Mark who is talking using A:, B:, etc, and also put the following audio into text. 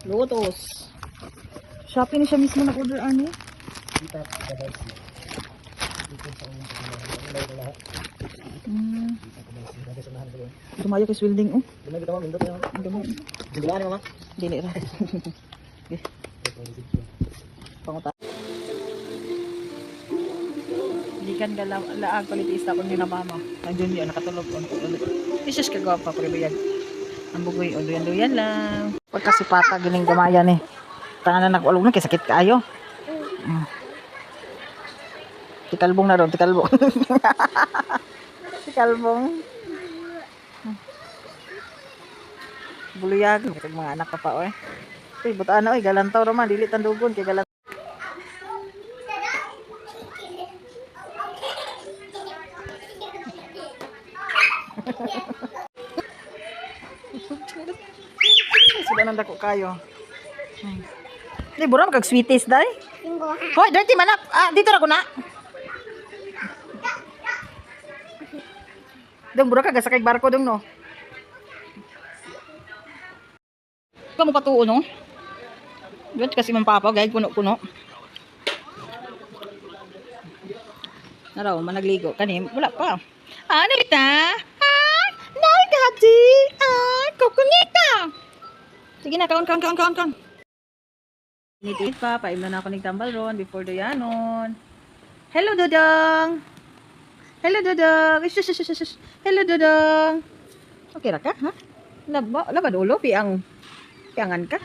A: Lotus. Shopee ni siya mismo nag-order ani. Tumayo kay welding oh. Dili ra. Okay. Panguta. Ikan laag palitista ko ni na mama. Nandiyon yan nakatulog on ko ulit. Isus ka gwapa pre bayag. Ang bugoy o duyan lang. Pagkasipata gining gamaya ni. Tangan na nagulog na kay sakit kaayo. Tikalbong na ron, tikalbong. Tikalbong. Buluyag, mga anak pa oy. Uy, butaan na oy, galantaw ra man, dili tandugon kay galantaw. Sudah nang dako kayo. Di buram kag sweeties day. Hoy, dirty manak. Ah, dito ra ko na. Dong buram kag sakay barko dong no. Kamu patuo no? Gud kasi man papa gayud puno-puno. Naraw managligo kani wala pa. Ano ita? Ah, nay daddy. Ah, kukunita. Sige na, kaon. Nitit pa, paimla na ako nagtambal ron before doyanon. Hello, Dodong! Hello, Dodong! Hello, Dodong! Okay ra ka, ha? Laba dulo, piangan ka?